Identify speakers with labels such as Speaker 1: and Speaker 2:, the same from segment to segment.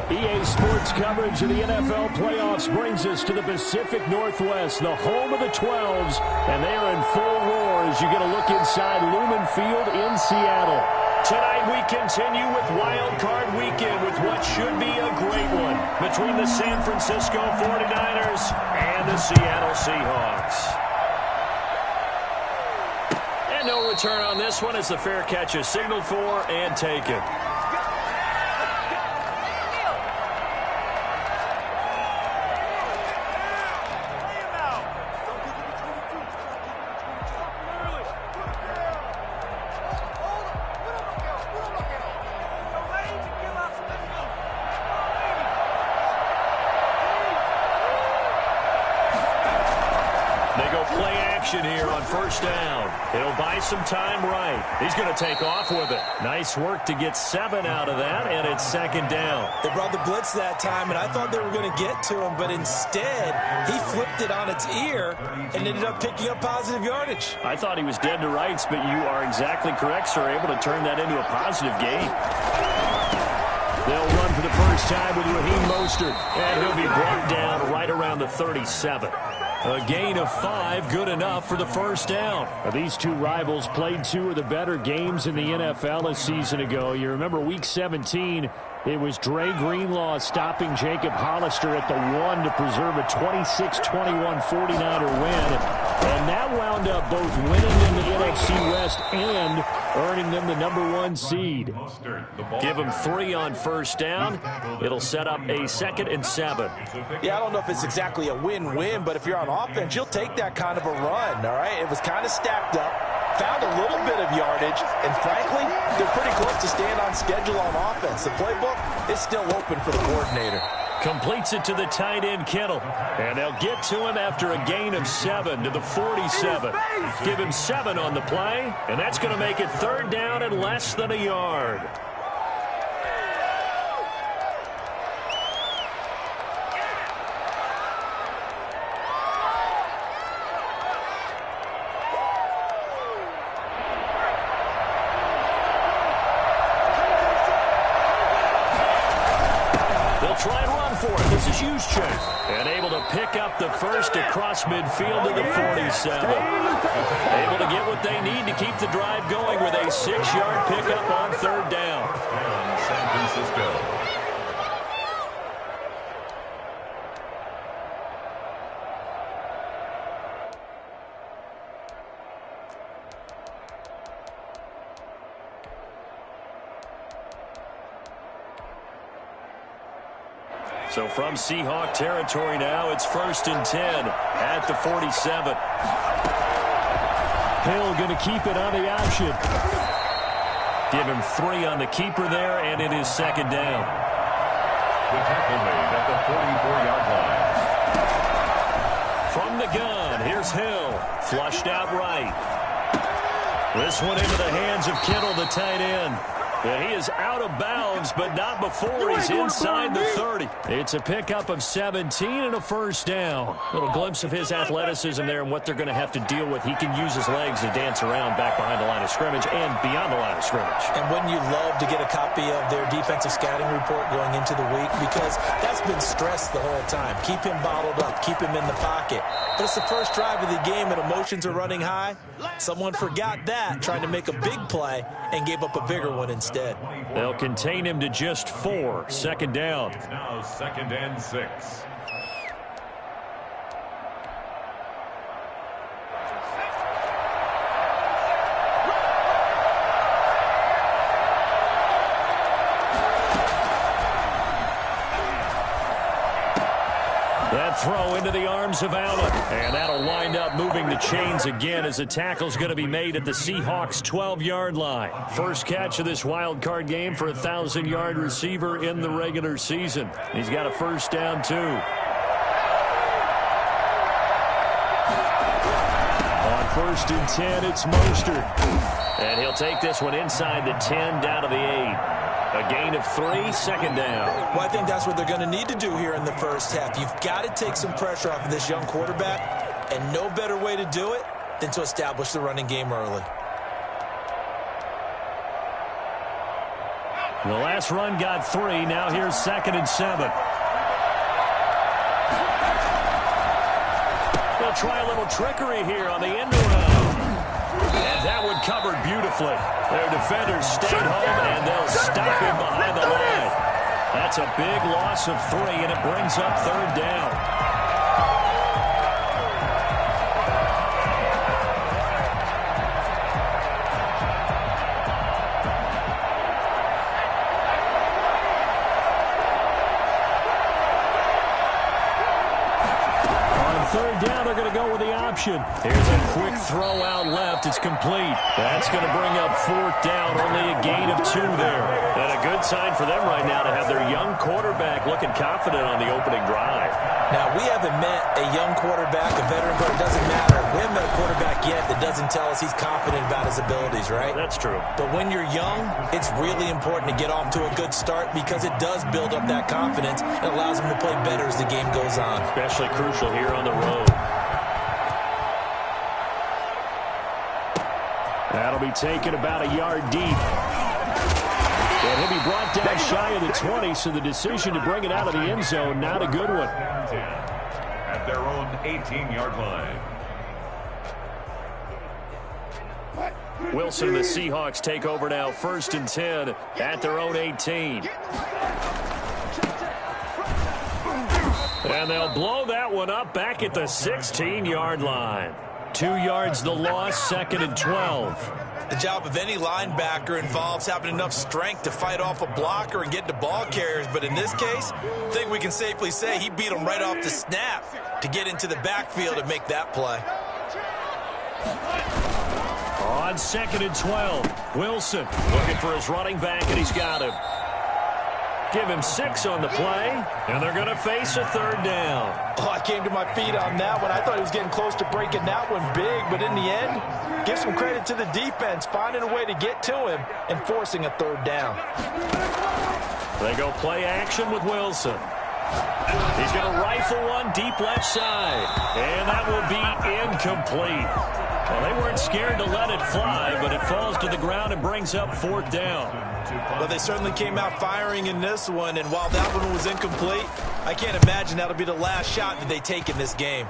Speaker 1: EA Sports coverage of the NFL playoffs brings us to the Pacific Northwest, the home of the 12s, and they are in full roar as you get a look inside Lumen Field in Seattle. Tonight we continue with Wild Card Weekend with what should be a great one between the San Francisco 49ers and the Seattle Seahawks. And no return on this one as the fair catch is signaled for and taken. Here on first down. He'll buy some time right. He's going to take off with it. Nice work to get 7 out of that, and it's second down.
Speaker 2: They brought the blitz that time, and I thought they were going to get to him, but instead he flipped it on its ear and ended up picking up positive yardage.
Speaker 1: I thought he was dead to rights, but you are exactly correct, sir. Able to turn that into a positive gain. They'll run for the first time with Raheem Mostert, and he'll be brought down right around the 37. A gain of 5, good enough for the first down. These two rivals played 2 of the better games in the NFL a season ago. You remember Week 17, it was Dre Greenlaw stopping Jacob Hollister at the 1 to preserve a 26-21 49er win. And that wound up both winning in the NFC West and earning them the #1 seed. Give them 3 on first down. It'll set up a 2nd and 7.
Speaker 2: Yeah, I don't know if it's exactly a win-win, but if you're on offense, you'll take that kind of a run, all right? It was kind of stacked up, found a little bit of yardage, and frankly, they're pretty close to staying on schedule on offense. The playbook is still open for the coordinator.
Speaker 1: Completes it to the tight end, Kittle. And they'll get to him after a gain of 7 to the 47. Give him 7 on the play, and that's going to make it third down and less than a yard. Try and run for it. This is Juszczyk. And able to pick up the first across midfield to the 47. Able to get what they need to keep the drive going with a 6-yard pickup on third down. San Francisco. So from Seahawk territory now, it's 1st and 10 at the 47. Hill going to keep it on the option. Give him 3 on the keeper there, and it is second down. The tackle made at the 44-yard line. From the gun, here's Hill. Flushed out right. This one into the hands of Kittle, the tight end. And he is out of bounds, but not before he's inside the 30. It's a pickup of 17 and a first down. A little glimpse of his athleticism there and what they're going to have to deal with. He can use his legs to dance around back behind the line of scrimmage and beyond the line of scrimmage.
Speaker 2: And wouldn't you love to get a copy of their defensive scouting report going into the week? Because that's been stressed the whole time. Keep him bottled up. Keep him in the pocket. But it's the first drive of the game and emotions are running high. Someone forgot that, trying to make a big play, and gave up a bigger one instead.
Speaker 1: They'll contain him to just 4. Second down.
Speaker 3: Now 2nd and 6.
Speaker 1: That throw into the arms of Allen. And that'll wind up moving the chains again as the tackle's going to be made at the Seahawks' 12-yard line. First catch of this wild card game for a 1,000-yard receiver in the regular season. He's got a first down, too. On 1st and 10, it's Mostert. And he'll take this one inside the 10 down to the 8. A gain of 3, second down.
Speaker 2: Well, I think that's what they're going to need to do here in the first half. You've got to take some pressure off of this young quarterback, and no better way to do it than to establish the running game early.
Speaker 1: The last run got 3. Now here's 2nd and 7. They'll try a little trickery here on the end around. And that one covered beautifully. Their defenders stayed home, and they'll stop him behind the line. That's a big loss of 3, and it brings up 3rd down. Third down, they're going to go with the option. Here's a quick throw out left. It's complete. That's going to bring up 4th down. Only a gain of 2 there. And a good sign for them right now to have their young quarterback looking confident on the opening drive.
Speaker 2: Now, we haven't met a young quarterback, a veteran, but it doesn't matter. We haven't met a quarterback yet that doesn't tell us he's confident about his abilities, right?
Speaker 1: That's true.
Speaker 2: But when you're young, it's really important to get off to a good start because it does build up that confidence and allows him to play better as the game goes on.
Speaker 1: Especially crucial here on the road. That'll be taken about a yard deep. And he'll be brought down shy of the 20, so the decision to bring it out of the end zone, not a good one.
Speaker 3: At their own 18-yard line.
Speaker 1: Wilson and the Seahawks take over now, 1st and 10 at their own 18. And they'll blow that one up back at the 16-yard line. 2 yards the loss, 2nd and 12.
Speaker 2: The job of any linebacker involves having enough strength to fight off a blocker and get to ball carriers. But in this case, I think we can safely say he beat him right off the snap to get into the backfield and make that play.
Speaker 1: On 2nd and 12, Wilson looking for his running back, and he's got him. Give him 6 on the play, and they're going to face a 3rd down.
Speaker 2: Oh, I came to my feet on that one. I thought he was getting close to breaking that one big, but in the end, give some credit to the defense, finding a way to get to him and forcing a 3rd down.
Speaker 1: They go play action with Wilson. He's going to rifle one deep left side, and that will be incomplete. Well, they weren't scared to let it fly, but it falls to the ground and brings up 4th down.
Speaker 2: Well, they certainly came out firing in this one, and while that one was incomplete, I can't imagine that'll be the last shot that they take in this game.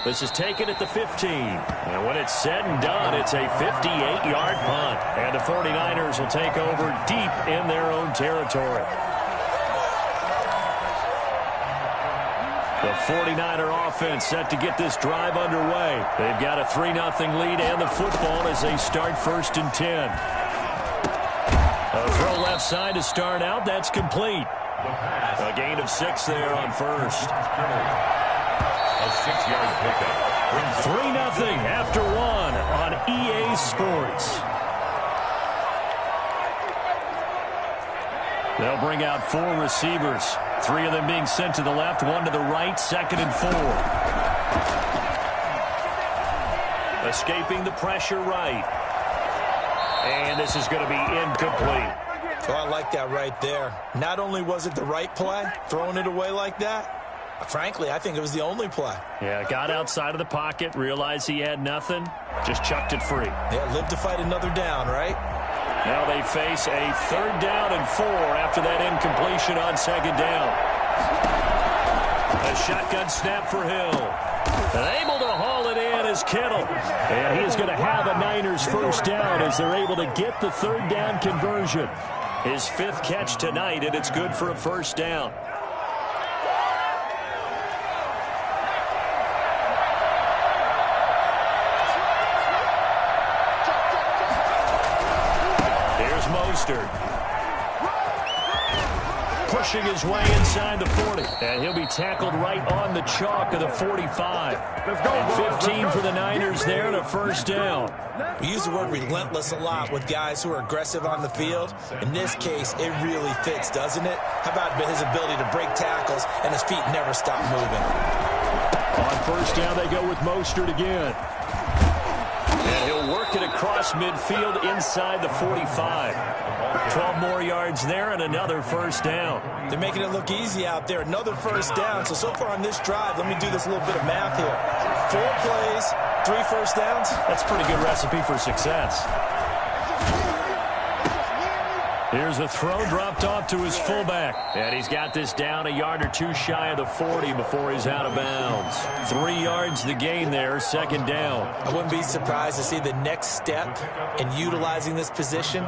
Speaker 1: This is taken at the 15. And when it's said and done, it's a 58-yard punt. And the 49ers will take over deep in their own territory. The 49er offense set to get this drive underway. They've got a 3-0 lead and the football as they start 1st and 10. A throw left side to start out. That's complete. A gain of 6 there on 1st.
Speaker 3: A 6-yard pickup.
Speaker 1: 3-0 after 1 on EA Sports. They'll bring out 4 receivers. 3 of them being sent to the left, 1 to the right, 2nd and 4. Escaping the pressure right. And this is going to be incomplete.
Speaker 2: Oh, I like that right there. Not only was it the right play, throwing it away like that, frankly, I think it was the only play.
Speaker 1: Yeah, got outside of the pocket, realized he had nothing, just chucked it free.
Speaker 2: Yeah, live to fight another down, right?
Speaker 1: Now they face a 3rd down and 4 after that incompletion on 2nd down. A shotgun snap for Hill. And able to haul it in is Kittle. And he is going to have a Niners 1st down as they're able to get the 3rd down conversion. His 5th catch tonight, and it's good for a 1st down. Mostert pushing his way inside the 40. And he'll be tackled right on the chalk of the 45. And 15 for the Niners there and a 1st down.
Speaker 2: We use the word relentless a lot with guys who are aggressive on the field. In this case, it really fits, doesn't it? How about his ability to break tackles and his feet never stop moving?
Speaker 1: On 1st down, they go with Mostert again. And he'll work it across midfield inside the 45. 12 more yards there and another 1st down.
Speaker 2: They're making it look easy out there. Another 1st down. So far on this drive, let me do this little bit of math here. 4 plays, 3 1st downs.
Speaker 1: That's a pretty good recipe for success. Here's a throw dropped off to his fullback. And he's got this down a yard or two shy of the 40 before he's out of bounds. 3 yards the gain there, second down.
Speaker 2: I wouldn't be surprised to see the next step in utilizing this position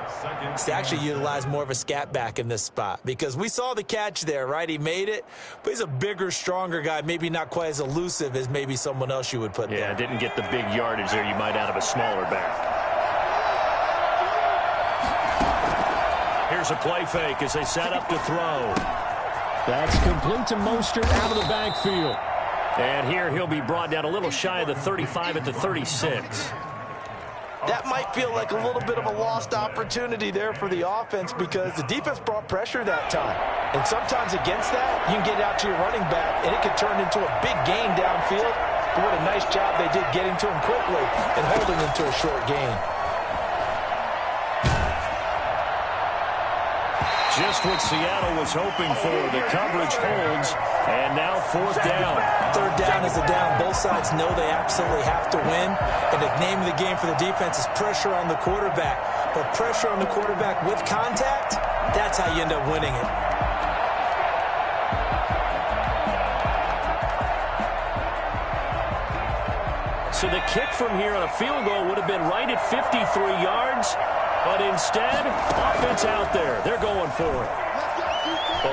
Speaker 2: is to actually utilize more of a scat back in this spot. Because we saw the catch there, right? He made it, but he's a bigger, stronger guy, maybe not quite as elusive as maybe someone else you would put there.
Speaker 1: Yeah, didn't get the big yardage there you might out of a smaller back. Here's a play fake as they set up to throw. That's complete to Mostert out of the backfield. And here he'll be brought down a little shy of the 35 at the 36.
Speaker 2: That might feel like a little bit of a lost opportunity there for the offense because the defense brought pressure that time. And sometimes against that, you can get out to your running back, and it could turn into a big gain downfield. But what a nice job they did getting to him quickly and holding him to a short gain.
Speaker 1: Just what Seattle was hoping for. The coverage holds, and now fourth down.
Speaker 2: Third down is a down. Both sides know they absolutely have to win, and the name of the game for the defense is pressure on the quarterback. But pressure on the quarterback with contact, that's how you end up winning it.
Speaker 1: So the kick from here on a field goal would have been right at 53 yards. But instead, offense out there. They're going for it.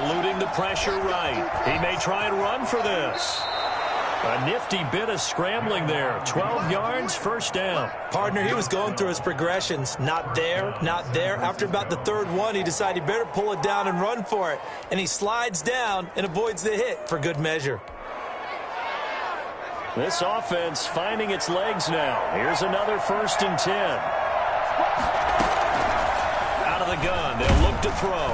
Speaker 1: Eluding the pressure right. He may try and run for this. A nifty bit of scrambling there. 12 yards, first down.
Speaker 2: Partner, he was going through his progressions. Not there, not there. After about the third one, he decided he better pull it down and run for it. And he slides down and avoids the hit for good measure.
Speaker 1: This offense finding its legs now. Here's another 1st and 10. The gun. They'll look to throw.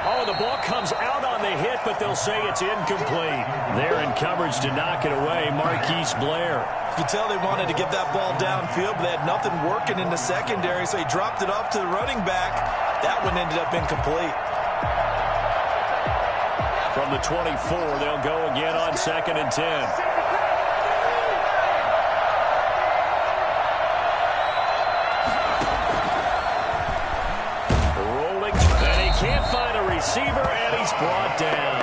Speaker 1: Oh, the ball comes out on the hit, but they'll say it's incomplete. They're in coverage to knock it away. Marquise Blair.
Speaker 2: You can tell they wanted to get that ball downfield, but they had nothing working in the secondary, so he dropped it off to the running back. That one ended up incomplete.
Speaker 1: From the 24, they'll go again on 2nd and 10. Receiver, and he's brought down.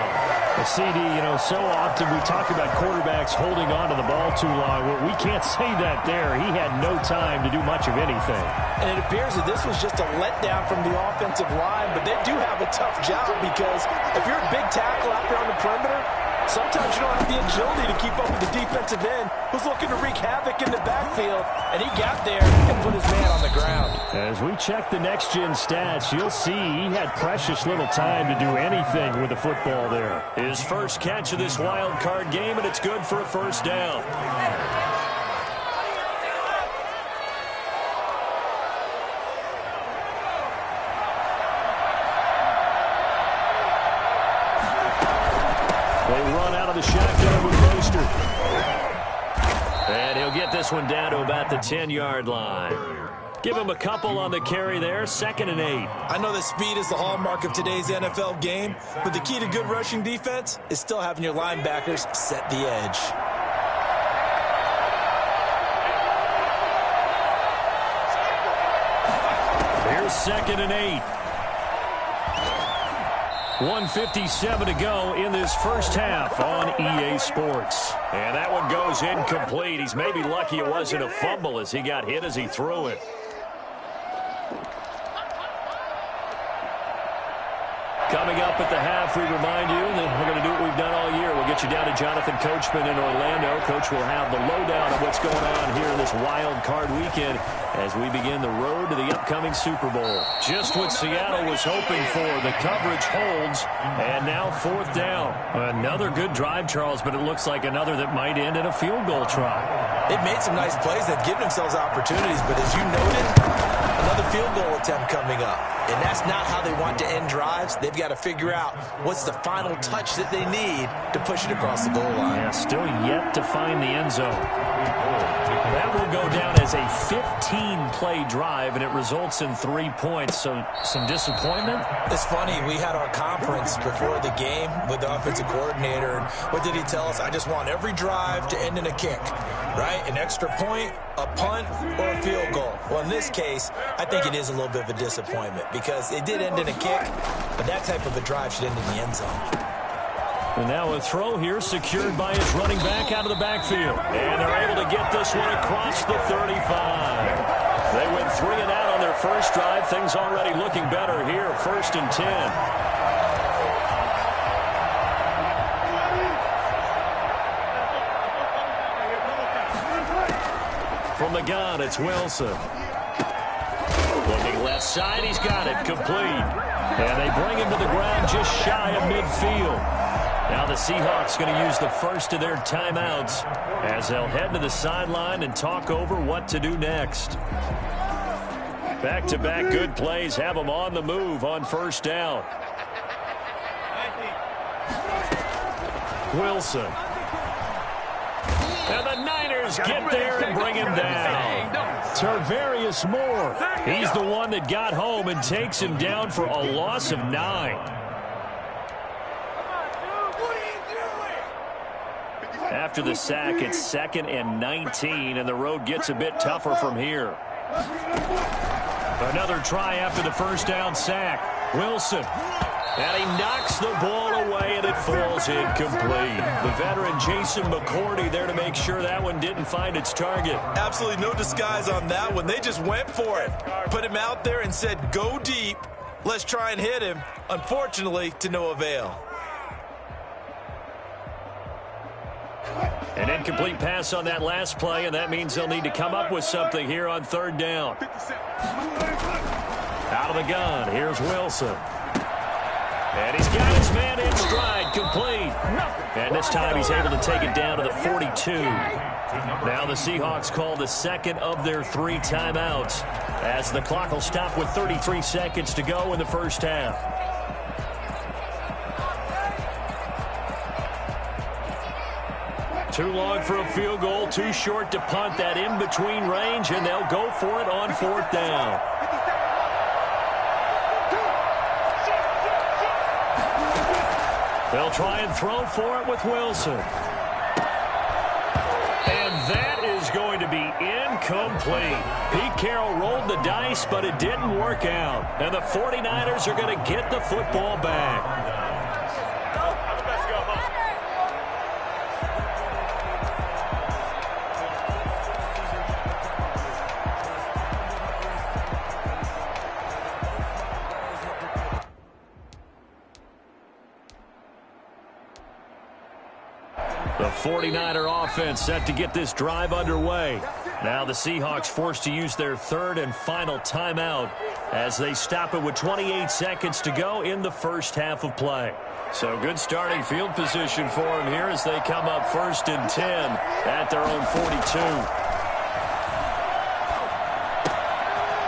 Speaker 1: A CD, so often we talk about quarterbacks holding on to the ball too long. Well, we can't say that there. He had no time to do much of anything.
Speaker 2: And it appears that this was just a letdown from the offensive line, but they do have a tough job because if you're a big tackle out there on the perimeter, sometimes you don't have the agility to keep up with the defensive end who's looking to wreak havoc in the backfield, and he got there and put his man on the ground.
Speaker 1: As we check the next-gen stats, you'll see he had precious little time to do anything with the football there. His first catch of this wild card game, and it's good for a first down. They run out of the shotgun with Mostert. And he'll get this one down to about the 10-yard line. Give him a couple on the carry there, 2nd and 8.
Speaker 2: I know that speed is the hallmark of today's NFL game, but the key to good rushing defense is still having your linebackers set the edge.
Speaker 1: Here's 2nd and 8. 1:57 to go in this first half on EA Sports. And that one goes incomplete. He's maybe lucky it wasn't a fumble as he got hit as he threw it. Coming up at the half, we remind you that we're going to do what we've done all year. We'll get you down to Jonathan Coachman in Orlando. Coach will have the lowdown of what's going on here in this wild card weekend as we begin the road to the upcoming Super Bowl. Just what Seattle was hoping for. The coverage holds, and now fourth down. Another good drive, Charles, but it looks like another that might end in a field goal try.
Speaker 2: They've made some nice plays. They've given themselves opportunities, but as you noted, another field goal attempt coming up. And that's not how they want to end drives. They've got to figure out what's the final touch that they need to push it across the goal line.
Speaker 1: Yeah, still yet to find the end zone. That will go down as a 15-play drive, and it results in 3 points. So some disappointment?
Speaker 2: It's funny. We had our conference before the game with the offensive coordinator. And what did he tell us? I just want every drive to end in a kick, right? An extra point, a punt, or a field goal. Well, in this case, I think it is a little bit of a disappointment because it did end in a kick, but that type of a drive should end in the end zone.
Speaker 1: And now a throw here secured by his running back out of the backfield. And they're able to get this one across the 35. They went 3 and out on their first drive. Things already looking better here. 1st and 10. From the gun, it's Wilson. Looking left side, he's got it. Complete. And they bring him to the ground just shy of midfield. Now the Seahawks going to use the first of their timeouts as they'll head to the sideline and talk over what to do next. Back-to-back good plays have them on the move on 1st down. Wilson. And the Niners get there and bring him down. Tarvarius Moore. He's the one that got home and takes him down for a loss of 9. After the sack, it's 2nd and 19, and the road gets a bit tougher from here. Another try after the 1st down sack. Wilson. And he knocks the ball away, and it falls incomplete. The veteran Jason McCourty there to make sure that one didn't find its target.
Speaker 2: Absolutely no disguise on that one. They just went for it. Put him out there and said, go deep. Let's try and hit him. Unfortunately, to no avail.
Speaker 1: An incomplete pass on that last play, and that means they'll need to come up with something here on 3rd down. Out of the gun, here's Wilson. And he's got his man in stride, complete. And this time he's able to take it down to the 42. Now the Seahawks call the 2nd of their 3 timeouts as the clock will stop with 33 seconds to go in the 1st half. Too long for a field goal, too short to punt that in-between range, and they'll go for it on 4th down. They'll try and throw for it with Wilson. And that is going to be incomplete. Pete Carroll rolled the dice, but it didn't work out. And the 49ers are going to get the football back. The 49er offense set to get this drive underway. Now the Seahawks forced to use their 3rd and final timeout as they stop it with 28 seconds to go in the 1st half of play. So good starting field position for them here as they come up 1st and 10 at their own 42.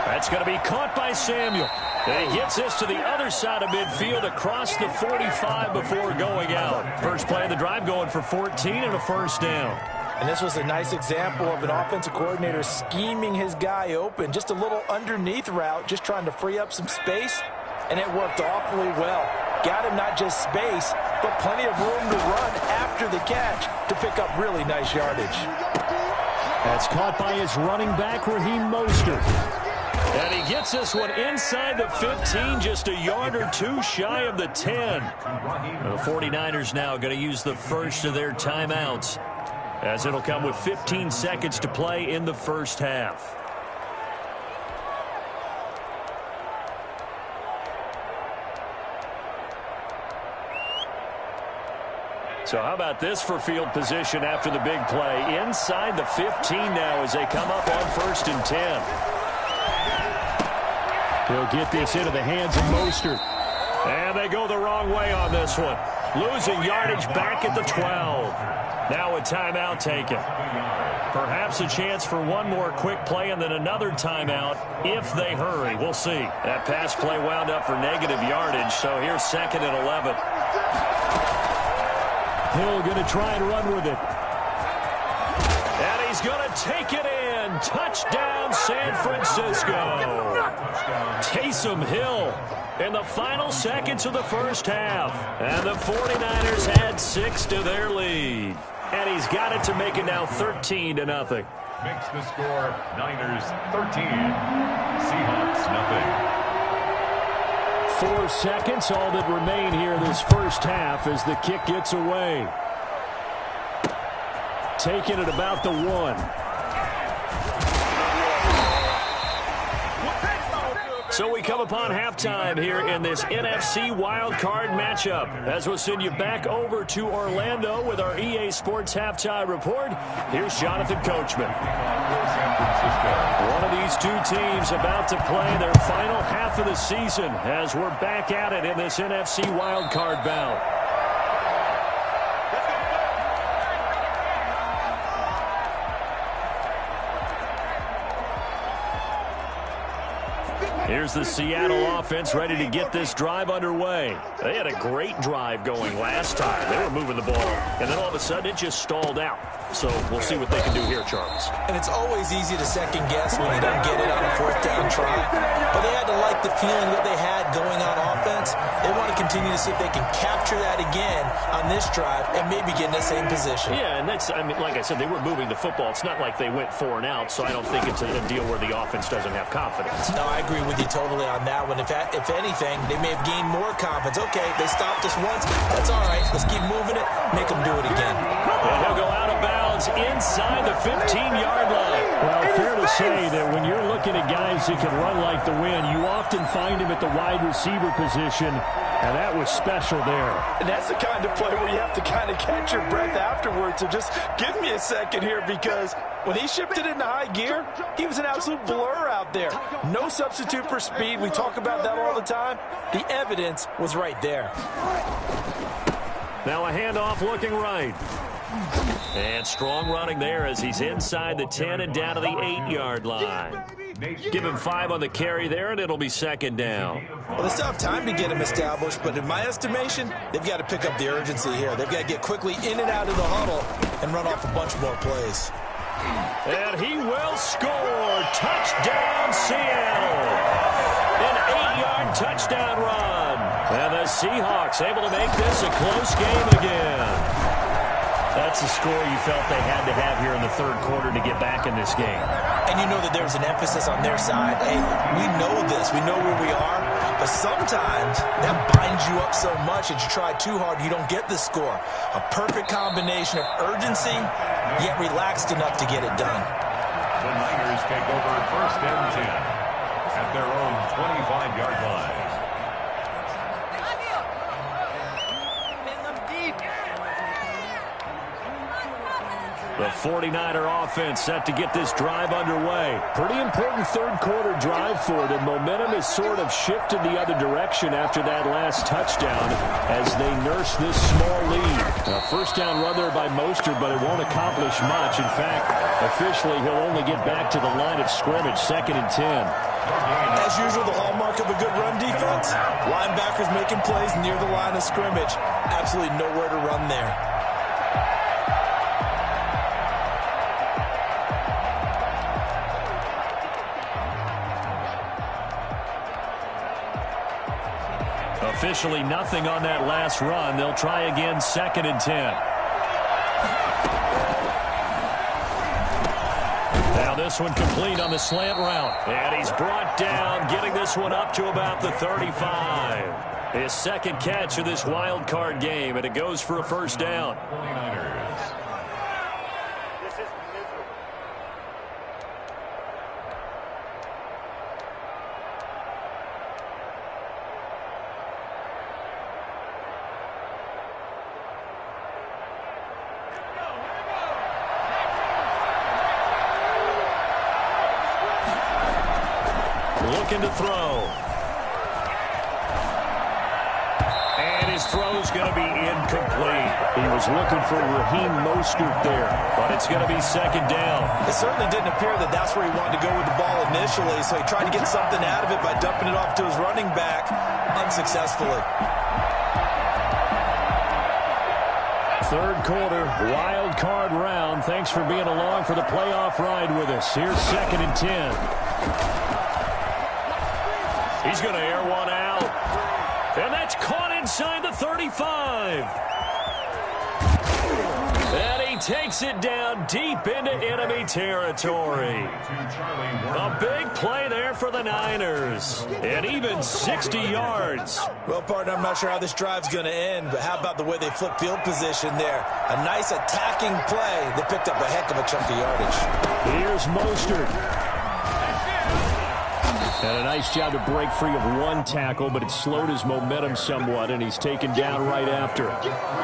Speaker 1: That's going to be caught by Samuel. And he gets this to the other side of midfield across the 45 before going out. First play of the drive going for 14 and a 1st down.
Speaker 2: And this was a nice example of an offensive coordinator scheming his guy open. Just a little underneath route, just trying to free up some space, and it worked awfully well. Got him not just space, but plenty of room to run after the catch to pick up really nice yardage.
Speaker 1: That's caught by his running back, Raheem Mostert. And he gets this one inside the 15, just a yard or two shy of the 10. The 49ers now going to use the first of their timeouts, as it'll come with 15 seconds to play in the 1st half. So how about this for field position after the big play? Inside the 15 now as they come up on 1st and 10. He'll get this into the hands of Mostert. And they go the wrong way on this one. Losing yardage back at the 12. Now a timeout taken. Perhaps a chance for one more quick play and then another timeout if they hurry. We'll see. That pass play wound up for negative yardage, so here's 2nd and 11. Hill going to try and run with it. And he's going to take it in. Touchdown, San Francisco. Taysom Hill in the final seconds of the first half. And the 49ers add 6 to their lead. And he's got it to make it now 13-0.
Speaker 3: Makes the score Niners 13, Seahawks nothing.
Speaker 1: 4 seconds, all that remain here this first half as the kick gets away. Taking it about the 1. So we come upon halftime here in this NFC wildcard matchup. As we'll send you back over to Orlando with our EA Sports Halftime Report, here's Jonathan Coachman. One of these two teams about to play their final half of the season as we're back at it in this NFC wildcard bout. Here's the Seattle offense ready to get this drive underway. They had a great drive going last time. They were moving the ball, and then all of a sudden it just stalled out. So we'll see what they can do here, Charles.
Speaker 2: And it's always easy to second guess when you don't get it on a 4th down try. But they had to like the feeling that they had going on offense. They want to continue to see if they can capture that again on this drive and maybe get in the same position.
Speaker 1: Yeah, and that's, I mean, like I said, they were moving the football. It's not like they went 4 and out, so I don't think it's a deal where the offense doesn't have confidence.
Speaker 2: No, I agree with you totally on that one. If anything, they may have gained more confidence. Okay, they stopped us once. That's all right. Let's keep moving it. Make them do it again.
Speaker 1: And he'll go out of bounds inside the 15-yard line. Well, fair to say that when you're looking at guys that can run like the wind, you often find him at the wide receiver position, and that was special there.
Speaker 4: And that's the kind of play where you have to kind of catch your breath afterwards. So just give me a second here, because when he shifted into high gear, he was an absolute blur out there. No substitute for speed. We talk about that all the time. The evidence was right there.
Speaker 1: Now a handoff looking right. And strong running there as he's inside the 10 and down to the 8-yard line. Give him 5 on the carry there, and it'll be 2nd down.
Speaker 2: Well, they still have time to get him established, but in my estimation, they've got to pick up the urgency here. They've got to get quickly in and out of the huddle and run off a bunch more plays.
Speaker 1: And he will score. Touchdown, Seattle. An 8-yard touchdown run. And the Seahawks able to make this a close game again. That's the score you felt they had to have here in the 3rd quarter to get back in this game.
Speaker 2: And you know that there's an emphasis on their side. Hey, we know this. We know where we are. But sometimes that binds you up so much that you try too hard, you don't get the score. A perfect combination of urgency, yet relaxed enough to get it done.
Speaker 3: The Niners take over 1st and 10 at their own 25-yard line.
Speaker 1: The 49er offense set to get this drive underway. Pretty important 3rd quarter drive for them. Momentum has sort of shifted the other direction after that last touchdown as they nurse this small lead. A 1st down run there by Mostert, but it won't accomplish much. In fact, officially he'll only get back to the line of scrimmage, 2nd and 10.
Speaker 2: As usual, the hallmark of a good run defense, linebackers making plays near the line of scrimmage. Absolutely nowhere to run there.
Speaker 1: Officially nothing on that last run. They'll try again, 2nd and 10. Now this one complete on the slant route. And he's brought down, getting this one up to about the 35. His 2nd catch of this wild card game, and it goes for a 1st down.
Speaker 3: 49ers.
Speaker 1: Looking to throw. And his throw's going to be incomplete. He was looking for Raheem Mostert there, but it's going to be 2nd down.
Speaker 4: It certainly didn't appear that that's where he wanted to go with the ball initially, so he tried to get something out of it by dumping it off to his running back unsuccessfully.
Speaker 1: Third quarter, wild card round. Thanks for being along for the playoff ride with us. Here's 2nd and 10. He's going to air one out. And that's caught inside the 35. And he takes it down deep into enemy territory. A big play there for the Niners. And even 60 yards.
Speaker 2: Well, partner, I'm not sure how this drive's going to end, but how about the way they flip field position there? A nice attacking play. They picked up a heck of a chunk of yardage.
Speaker 1: Here's Mostert. And a nice job to break free of one tackle, but it slowed his momentum somewhat, and he's taken down right after.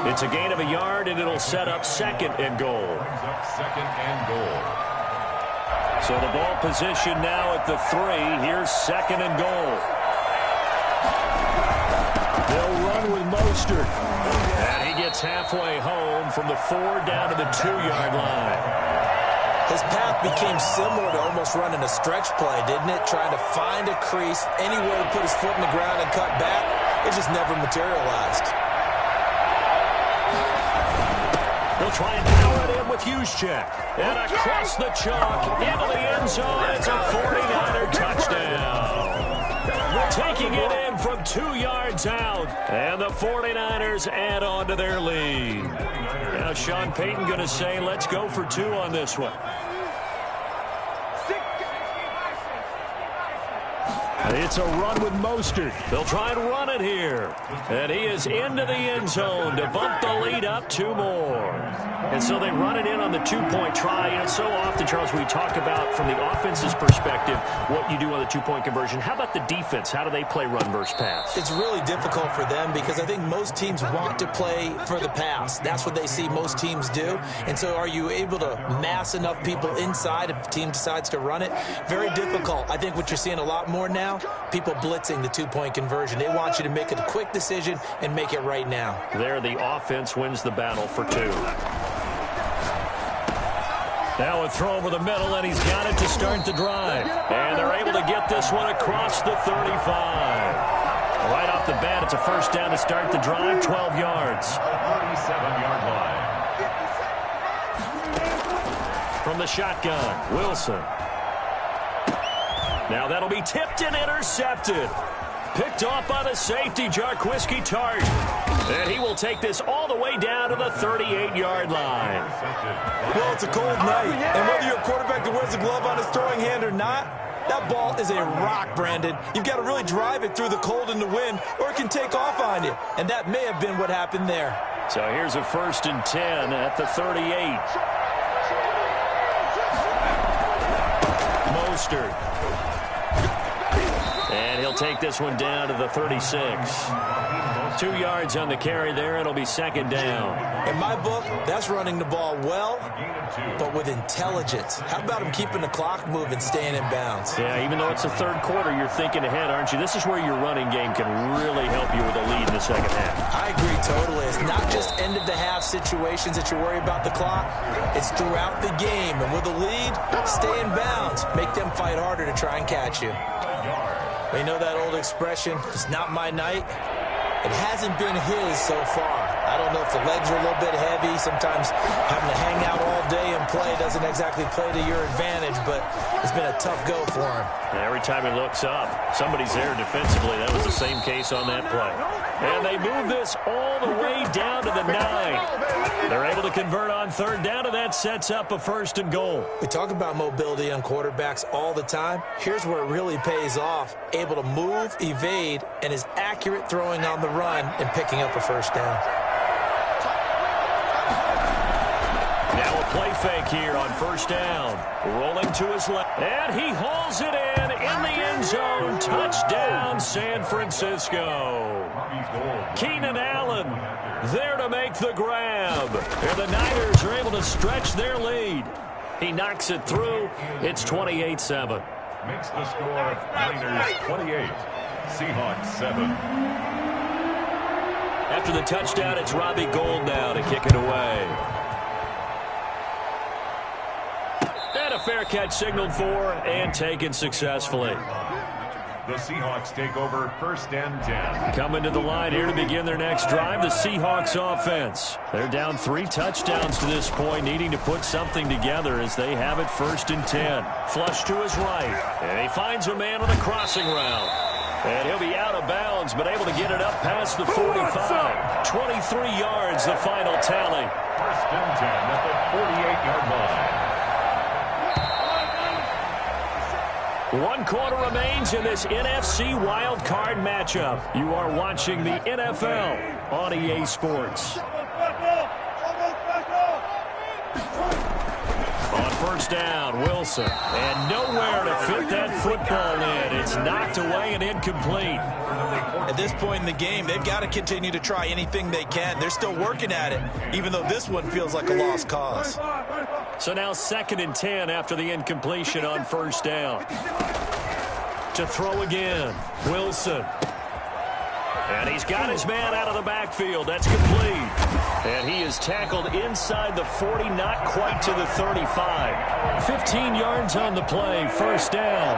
Speaker 1: It's a gain of a yard, and it'll set up 2nd and goal.
Speaker 3: Second and goal.
Speaker 1: So the ball position now at the 3. Here's 2nd and goal. They'll run with Mostert. And he gets halfway home from the 4 down to the 2-yard line.
Speaker 2: His path became similar to almost running a stretch play, didn't it? Trying to find a crease, anywhere to put his foot in the ground and cut back. It just never materialized.
Speaker 1: They'll try and power it in with Juszczyk. And across the chalk, into the end zone. It's a 49er touchdown. Taking it in from 2 yards out. And the 49ers add on to their lead. Now Sean Payton going to say, let's go for 2 on this one. It's a run with Mostert. They'll try and run it here. And he is into the end zone to bump the lead up 2 more. And so they run it in on the 2-point try. You know, so often, Charles, we talk about from the offense's perspective what you do on the 2-point conversion. How about the defense? How do they play run versus pass?
Speaker 2: It's really difficult for them because I think most teams want to play for the pass. That's what they see most teams do. And so are you able to mass enough people inside if the team decides to run it? Very difficult. I think what you're seeing a lot more now, people blitzing the 2-point conversion. They want you to make a quick decision and make it right now.
Speaker 1: There, the offense wins the battle for 2. Now a throw over the middle, and he's got it to start the drive. And they're able to get this one across the 35. Right off the bat, it's a first down to start the drive, 12 yards.
Speaker 3: 37-yard line.
Speaker 1: From the shotgun, Wilson. Now that'll be tipped and intercepted. Picked off by the safety, Jarquiski Tart. And he will take this all the way down to the 38-yard line.
Speaker 2: Well, it's a cold night. And whether you're a quarterback that wears a glove on his throwing hand or not, that ball is a rock, Brandon. You've got to really drive it through the cold and the wind, or it can take off on you. And that may have been what happened there.
Speaker 1: So here's a 1st and 10 at the 38. Mostert. And he'll take this one down to the 36. 2 yards on the carry there. It'll be 2nd down.
Speaker 2: In my book, that's running the ball well, but with intelligence. How about him keeping the clock moving, staying in bounds?
Speaker 1: Yeah, even though it's the 3rd quarter, you're thinking ahead, aren't you? This is where your running game can really help you with a lead in the 2nd half.
Speaker 2: I agree totally. It's not just end-of-the-half situations that you worry about the clock. It's throughout the game. And with a lead, stay in bounds. Make them fight harder to try and catch you. You know that old expression, it's not my night? It hasn't been his so far. I don't know if the legs are a little bit heavy. Sometimes having to hang out all day and play doesn't exactly play to your advantage, but it's been a tough go for him.
Speaker 1: And every time he looks up, somebody's there defensively. That was the same case on that play. And they move this all the way down to the 9. They're able to convert on 3rd down, and that sets up a 1st and goal.
Speaker 2: We talk about mobility on quarterbacks all the time. Here's where it really pays off. Able to move, evade, and is accurate throwing on the run and picking up a 1st down.
Speaker 1: Now a play fake here on 1st down. Rolling to his left. And he hauls it in the end zone. Touchdown, San Francisco. Keenan Allen there to make the grab. And the Niners are able to stretch their lead. He knocks it through. It's 28-7.
Speaker 3: Makes the score Niners 28, Seahawks 7.
Speaker 1: After the touchdown, it's Robbie Gould now to kick it away. And a fair catch signaled for and taken successfully.
Speaker 3: The Seahawks take over 1st and 10.
Speaker 1: Coming to the line here to begin their next drive, the Seahawks offense. They're down 3 touchdowns to this point, needing to put something together as they have it 1st and 10. Flush to his right, and he finds a man on the crossing route. And he'll be out of bounds, but able to get it up past the 45. 23 yards, the final tally.
Speaker 3: 1st and 10 at the 48-yard line.
Speaker 1: 1 quarter remains in this NFC wildcard matchup. You are watching the NFL on EA Sports. On 1st down, Wilson. And nowhere to fit that football in. It's knocked away and incomplete.
Speaker 2: At this point in the game, they've got to continue to try anything they can. They're still working at it, even though this one feels like a lost cause.
Speaker 1: So now 2nd and 10 after the incompletion on 1st down. To throw again, Wilson. And he's got his man out of the backfield. That's complete. And he is tackled inside the 40, not quite to the 35. 15 yards on the play, 1st down.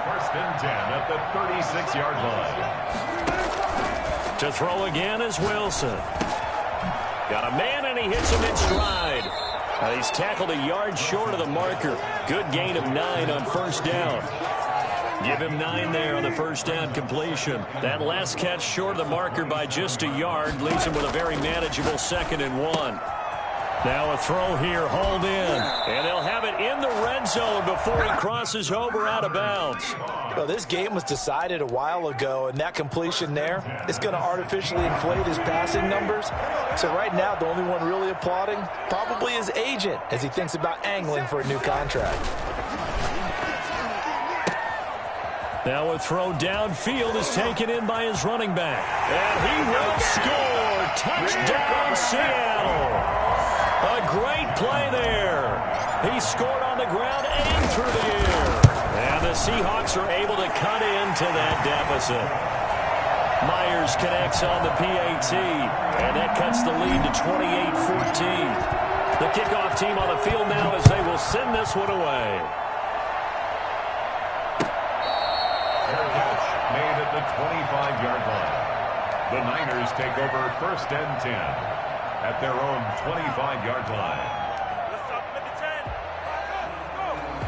Speaker 3: 1st and 10 at the 36-yard line.
Speaker 1: To throw again is Wilson. Got a man, and he hits him in stride. He's tackled a yard short of the marker. Good gain of 9 on 1st down. Give him 9 there on the 1st down completion. That last catch short of the marker by just a yard leaves him with a very manageable 2nd and 1. Now a throw here, hauled in. And they'll have it in the red zone before he crosses over out of bounds.
Speaker 4: Well, this game was decided a while ago, and that completion there is going to artificially inflate his passing numbers. So right now, the only one really applauding probably his agent as he thinks about angling for a new contract.
Speaker 1: Now a throw downfield is taken in by his running back. And he will score. Touchdown, Seattle. A great play there. He scored on the ground and through the air. And the Seahawks are able to cut into that deficit. Myers connects on the PAT. And that cuts the lead to 28-14. The kickoff team on the field now as they will send this one away.
Speaker 3: Made at the 25-yard line. The Niners take over 1st and 10 at their own 25-yard line.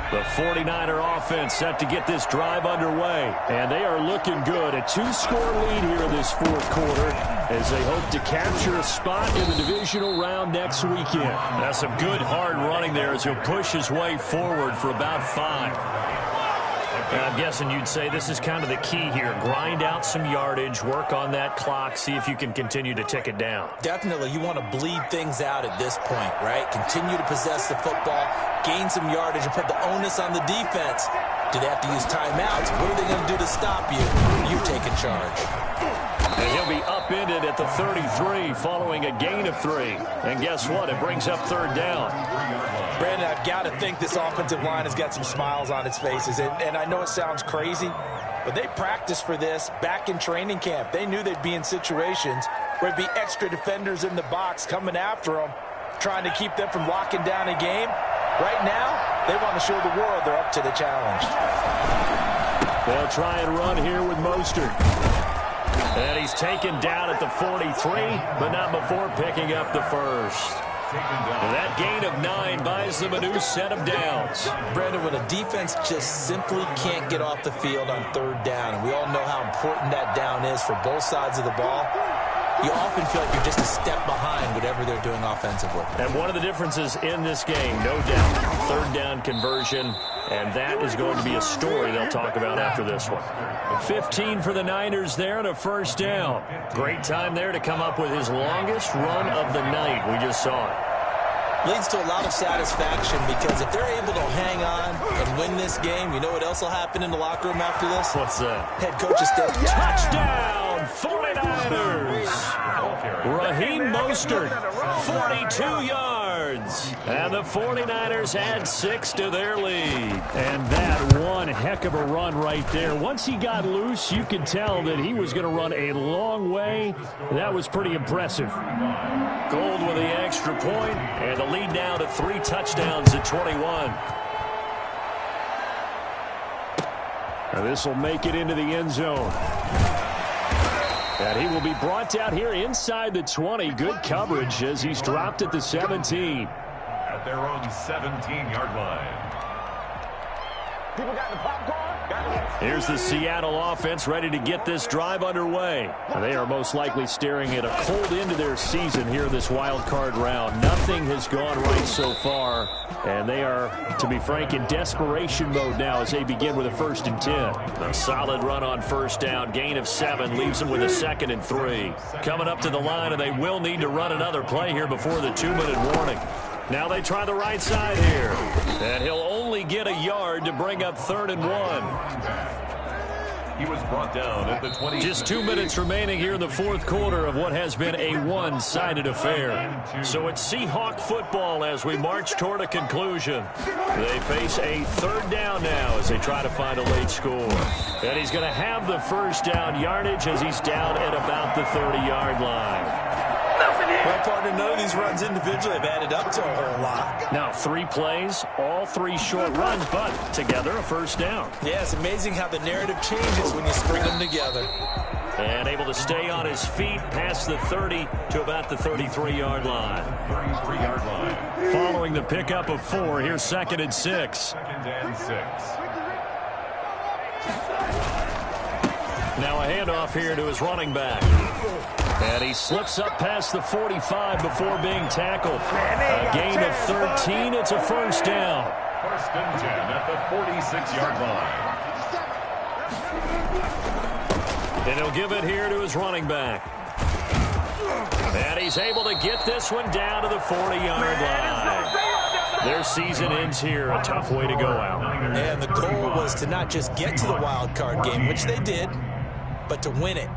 Speaker 1: The 49er offense set to get this drive underway. And they are looking good. A 2-score lead here in this 4th quarter as they hope to capture a spot in the divisional round next weekend. That's some good hard running there as he'll push his way forward for about 5. I'm guessing you'd say this is kind of the key here. Grind out some yardage, work on that clock, see if you can continue to tick it down.
Speaker 2: Definitely, you want to bleed things out at this point, right? Continue to possess the football, gain some yardage, and put the onus on the defense. Do they have to use timeouts? What are they going to do to stop you? You take in charge.
Speaker 1: And he'll be upended at the 33 following a gain of 3. And guess what? It brings up 3rd down.
Speaker 4: Brandon, I've got to think this offensive line has got some smiles on its faces. And I know it sounds crazy, but they practiced for this back in training camp. They knew they'd be in situations where there'd be extra defenders in the box coming after them, trying to keep them from locking down a game. Right now, they want to show the world they're up to the challenge.
Speaker 1: They'll try and run here with Mostert. And he's taken down at the 43, but not before picking up the first. That gain of 9 buys them a new set of downs.
Speaker 2: Brandon, when a defense just simply can't get off the field on 3rd down, and we all know how important that down is for both sides of the ball, you often feel like you're just a step behind whatever they're doing offensively.
Speaker 1: And one of the differences in this game, no doubt, 3rd down conversion, and that is going to be a story they'll talk about after this one. 15 for the Niners there and a 1st down. Great time there to come up with his longest run of the night. We just saw it.
Speaker 2: Leads to a lot of satisfaction because if they're able to hang on and win this game, you know what else will happen in the locker room after this?
Speaker 1: What's that?
Speaker 2: Head coach is dead.
Speaker 1: Touchdown, 49ers! Raheem Mostert, 42 yards. And the 49ers add 6 to their lead. And that one heck of a run right there. Once he got loose, you could tell that he was going to run a long way. That was pretty impressive. Gold with the extra point, and the lead now to 3 touchdowns at 21. And this will make it into the end zone. And he will be brought out here inside the 20. Good coverage as he's dropped at the 17.
Speaker 3: At their own 17-yard line.
Speaker 5: People got the popcorn?
Speaker 1: Here's the Seattle offense ready to get this drive underway. They are most likely staring at a cold end to their season here in this wild card round. Nothing has gone right so far, and they are, to be frank, in desperation mode now as they begin with a 1st and 10. A solid run on first down, gain of 7, leaves them with a 2nd and 3. Coming up to the line, and they will need to run another play here before the 2-minute warning. Now they try the right side here, and he'll only get a yard to bring up 3rd and 1.
Speaker 3: He was brought down at the 20.
Speaker 1: Just 2 minutes remaining here in the 4th quarter of what has been a one-sided affair. So it's Seahawk football as we march toward a conclusion. They face a 3rd down now as they try to find a late score. And he's going to have the first down yardage as he's down at about the 30-yard line.
Speaker 2: Well, partner, none of these runs individually have added up to a whole lot.
Speaker 1: Now 3 plays, all 3 short runs, but together a first down.
Speaker 2: Yeah, it's amazing how the narrative changes when you string them together.
Speaker 1: And able to stay on his feet past the 30 to about the 33-yard line.
Speaker 3: 33-yard line.
Speaker 1: Following the pickup of 4, here's 2nd and 6.
Speaker 3: 2nd and 6.
Speaker 1: Now a handoff here to his running back. And he slips up past the 45 before being tackled. A gain of 13. It's a first down.
Speaker 3: 1st and 10 at the 46-yard line.
Speaker 1: And he'll give it here to his running back. And he's able to get this one down to the 40-yard line. Their season ends here. A tough way to go out.
Speaker 2: And the goal was to not just get to the wild card game, which they did, but to win it.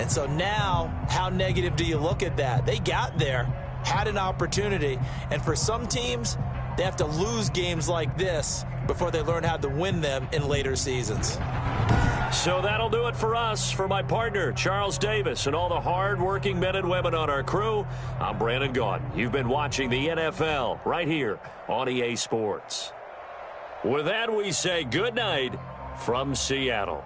Speaker 2: And so now, how negative do you look at that? They got there, had an opportunity, and for some teams, they have to lose games like this before they learn how to win them in later seasons.
Speaker 1: So that'll do it for us. For my partner, Charles Davis, and all the hard-working men and women on our crew, I'm Brandon Gaudin. You've been watching the NFL right here on EA Sports. With that, we say good night from Seattle.